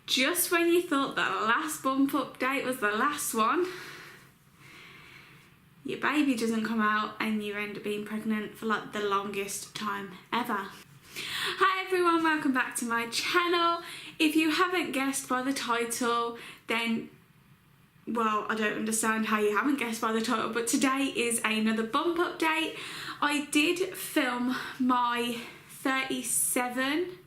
Just when you thought that last bump update was the last one, your baby doesn't come out and you end up being pregnant for like the longest time ever. Hi everyone, welcome back to my channel. If you haven't guessed by the title, then well, I don't understand how you haven't guessed by the title, but today is another bump update. I did film my 37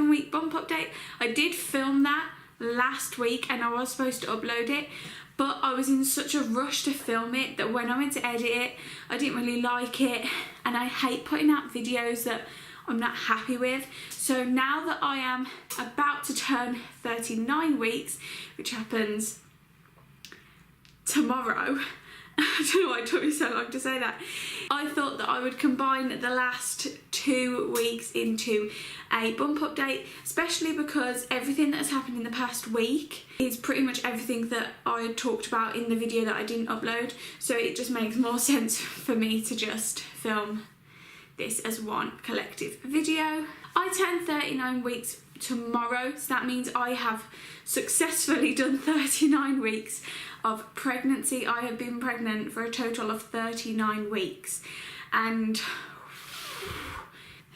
week bump update. I did film that last week and I was supposed to upload it, but I was in such a rush to film it that when I went to edit it, I didn't really like it, and I hate putting out videos that I'm not happy with. So now that I am about to turn 39 weeks, which happens tomorrow, I don't know why it took me so long to say that, I thought that I would combine the last 2 weeks into a bump update, especially because everything that has happened in the past week is pretty much everything that I talked about in the video that I didn't upload, so it just makes more sense for me to just film this as one collective video. I turn 39 weeks tomorrow, so that means I have successfully done 39 weeks of pregnancy. I have been pregnant for a total of 39 weeks, and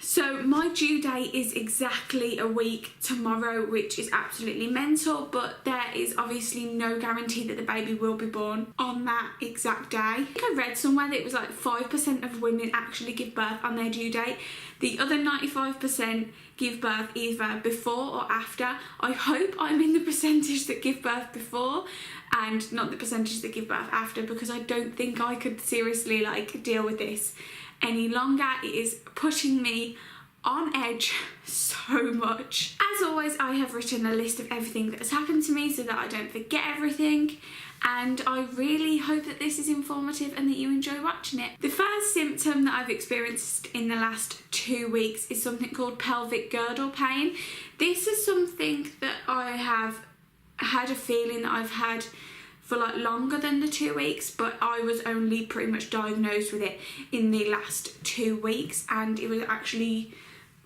so my due date is exactly a week tomorrow, which is absolutely mental, but there is obviously no guarantee that the baby will be born on that exact day. I think I read somewhere that it was like 5% of women actually give birth on their due date. The other 95% give birth either before or after. I hope I'm in the percentage that give birth before and not the percentage that give birth after, because I don't think I could seriously like deal with this any longer. It is pushing me on edge so much. As always, I have written a list of everything that has happened to me so that I don't forget everything, and I really hope that this is informative and that you enjoy watching it. The first symptom that I've experienced in the last 2 weeks is something called pelvic girdle pain. This is something that I have had a feeling that I've had for like longer than the 2 weeks, but I was only pretty much diagnosed with it in the last 2 weeks, and it was actually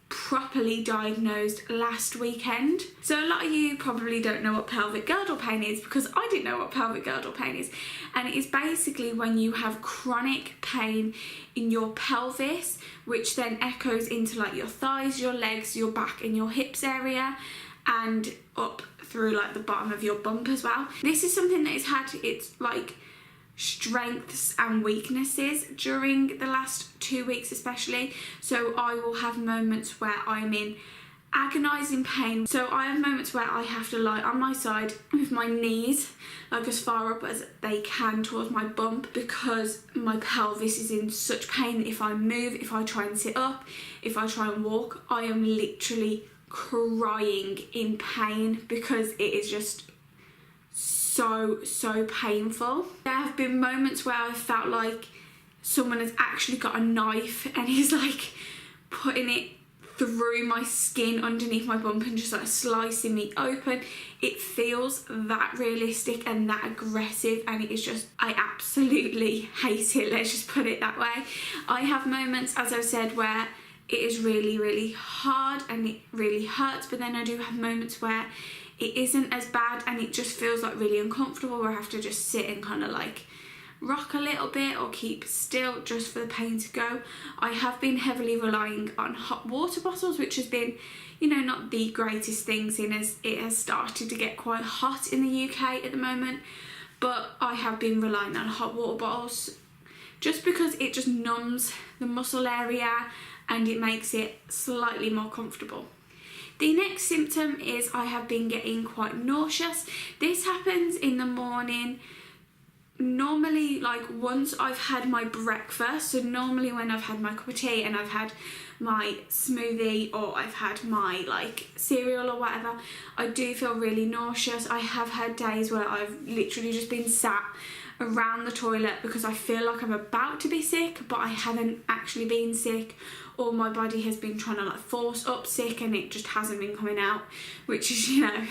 properly diagnosed last weekend. So a lot of you probably don't know what pelvic girdle pain is, because I didn't know what pelvic girdle pain is, and it is basically when you have chronic pain in your pelvis, which then echoes into like your thighs, your legs, your back and your hips area, and up through like the bottom of your bump as well. This is something that has had its like strengths and weaknesses during the last 2 weeks especially. So I will have moments where I'm in agonising pain. So I have moments where I have to lie on my side with my knees like as far up as they can towards my bump, because my pelvis is in such pain that if I move, if I try and sit up, if I try and walk, I am literally crying in pain because it is just so painful. There have been moments where I've felt like someone has actually got a knife and is like putting it through my skin underneath my bump and just like slicing me open. It feels that realistic and that aggressive, and it is just, I absolutely hate it, let's just put it that way. I have moments, as I've said, where it is really hard and it really hurts, but then I do have moments where it isn't as bad and it just feels like really uncomfortable, where I have to just sit and kind of like rock a little bit or keep still just for the pain to go. I have been heavily relying on hot water bottles, which has been, you know, not the greatest thing, seeing as it has started to get quite hot in the UK at the moment, but I have been relying on hot water bottles just because it just numbs the muscle area and it makes it slightly more comfortable. The next symptom is I have been getting quite nauseous. This happens in the morning, normally like once I've had my breakfast. So normally when I've had my cup of tea and I've had my smoothie or I've had my like cereal or whatever, I do feel really nauseous. I have had days where I've literally just been sat around the toilet because I feel like I'm about to be sick, but I haven't actually been sick, or my body has been trying to like force up sick and it just hasn't been coming out, which is, you know,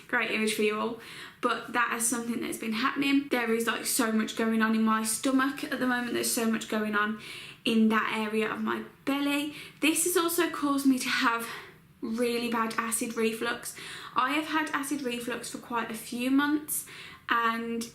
great image for you all. But that is something that's been happening. There is like so much going on in my stomach at the moment. There's so much going on in that area of my belly. This has also caused me to have really bad acid reflux. I have had acid reflux for quite a few months, and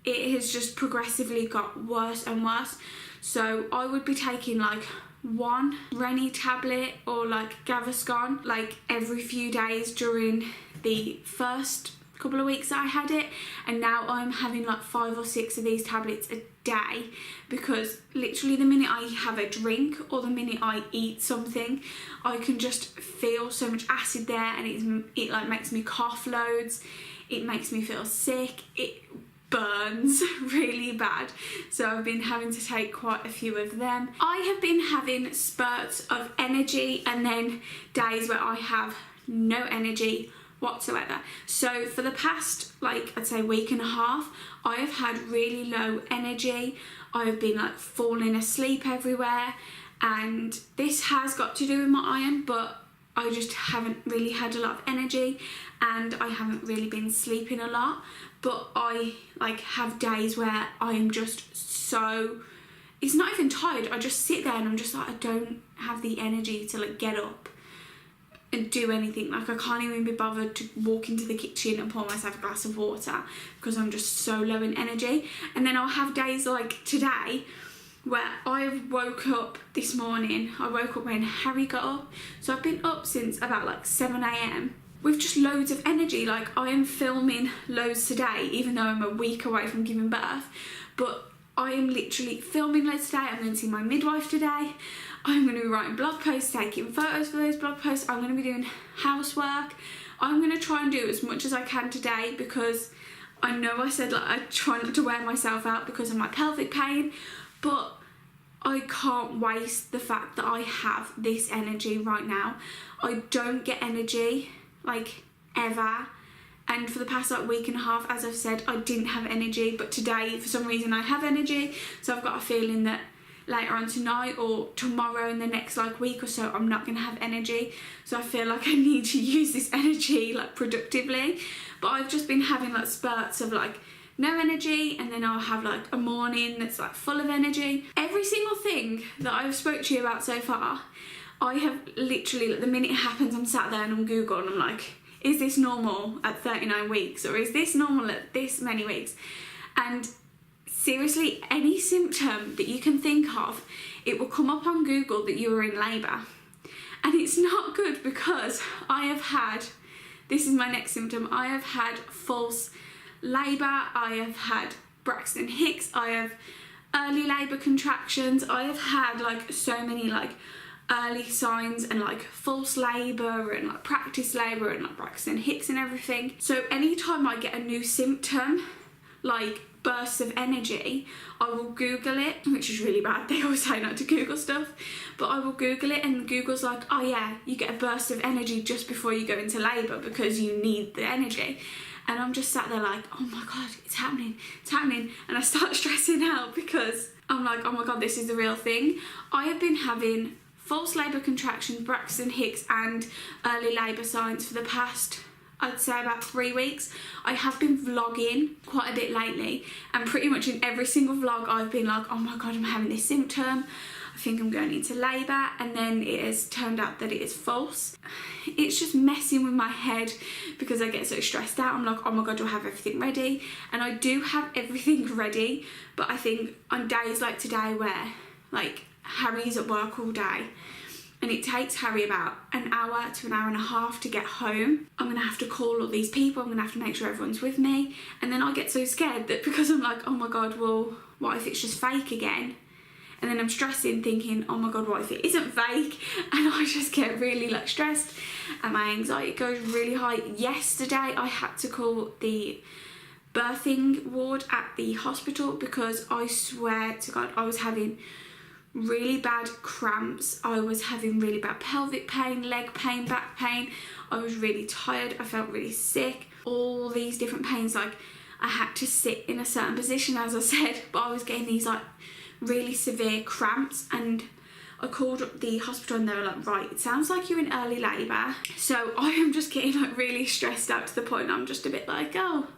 it has just progressively got worse and worse. So I would be taking like one Rennie tablet or like Gaviscon like every few days during the first couple of weeks that I had it, and now I'm having like 5 or 6 of these tablets a day, because literally the minute I have a drink or the minute I eat something, I can just feel so much acid there, and it like makes me cough loads, it makes me feel sick, it burns really bad. So I've been having to take quite a few of them. I have been having spurts of energy and then days where I have no energy whatsoever. So for the past, like, I'd say week and a half, I have had really low energy. I have been like falling asleep everywhere, and this has got to do with my iron, but I just haven't really had a lot of energy, and I haven't really been sleeping a lot. But I like have days where I am just so, it's not even tired, I just sit there and I'm just like, I don't have the energy to like get up and do anything. Like, I can't even be bothered to walk into the kitchen and pour myself a glass of water because I'm just so low in energy. And then I'll have days like today where I woke up this morning, I woke up when Harry got up, so I've been up since about like 7 a.m. with just loads of energy. Like, I am filming loads today, even though I'm a week away from giving birth, but I am literally filming loads today. I'm going to see my midwife today. I'm going to be writing blog posts, taking photos for those blog posts. I'm going to be doing housework. I'm going to try and do as much as I can today, because I know I said like I try not to wear myself out because of my pelvic pain, but I can't waste the fact that I have this energy right now. I don't get energy like ever, and for the past like week and a half, as I've said, I didn't have energy, but today for some reason I have energy. So I've got a feeling that later on tonight or tomorrow in the next like week or so, I'm not going to have energy. So I feel like I need to use this energy like productively. But I've just been having like spurts of like no energy, and then I'll have like a morning that's like full of energy. Every single thing that I've spoke to you about so far, I have literally, like, the minute it happens, I'm sat there and on Google and I'm like, is this normal at 39 weeks, or is this normal at this many weeks? And seriously, any symptom that you can think of, it will come up on Google that you are in labour. And it's not good, because I have had, this is my next symptom, I have had false labour, I have had Braxton Hicks, I have early labour contractions, I have had like so many like early signs and like false labour and like practice labour and like Braxton Hicks and everything. So anytime I get a new symptom, like bursts of energy, I will Google it, which is really bad. They always say not to Google stuff, but I will Google it, and Google's like, oh yeah, you get a burst of energy just before you go into labour because you need the energy. And I'm just sat there like, oh my God, it's happening, and I start stressing out because I'm like, oh my God, this is the real thing. I have been having false labour contractions, Braxton Hicks and early labour signs for the past, I'd say about 3 weeks. I have been vlogging quite a bit lately, and pretty much in every single vlog I've been like, oh my God, I'm having this symptom, I think I'm going into labour, and then it has turned out that it is false. It's just messing with my head because I get so stressed out. I'm like, oh my God, do I have everything ready? And I do have everything ready, but I think on days like today where like Harry's at work all day, and it takes Harry about an hour to an hour and a half to get home, I'm going to have to call all these people, I'm going to have to make sure everyone's with me, and then I get so scared that because I'm like, oh my God, well, what if it's just fake again? And then I'm stressing thinking, oh my God, what if it isn't fake? And I just get really like stressed and my anxiety goes really high. Yesterday I had to call the birthing ward at the hospital because I swear to God, I was having really bad cramps, I was having really bad pelvic pain, leg pain, back pain, I was really tired, I felt really sick, all these different pains. Like, I had to sit in a certain position, as I said, but I was getting these like really severe cramps, and I called up the hospital and they were like, right, it sounds like you're in early labour. So I am just getting like really stressed out to the point I'm just a bit like, oh,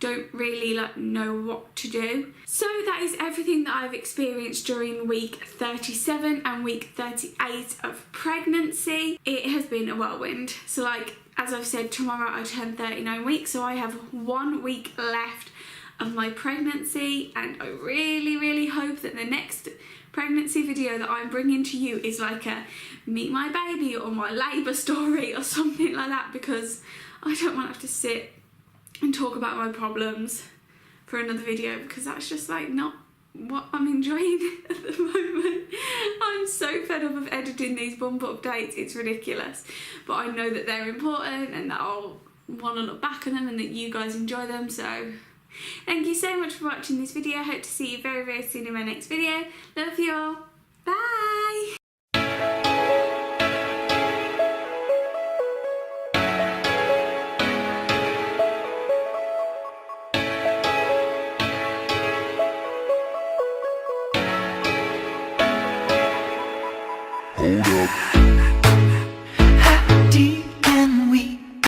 don't really like know what to do. So that is everything that I've experienced during week 37 and week 38 of pregnancy. It has been a whirlwind. So like, as I've said, tomorrow I turn 39 weeks, so I have 1 week left of my pregnancy, and I really hope that the next pregnancy video that I'm bringing to you is like a meet my baby or my labour story or something like that, because I don't want to have to sit and talk about my problems for another video, because that's just like not what I'm enjoying at the moment. I'm so fed up of editing these bump updates, it's ridiculous, but I know that they're important and that I'll want to look back on them and that you guys enjoy them. So thank you so much for watching this video. I hope to see you very soon in my next video. Love you all. Bye.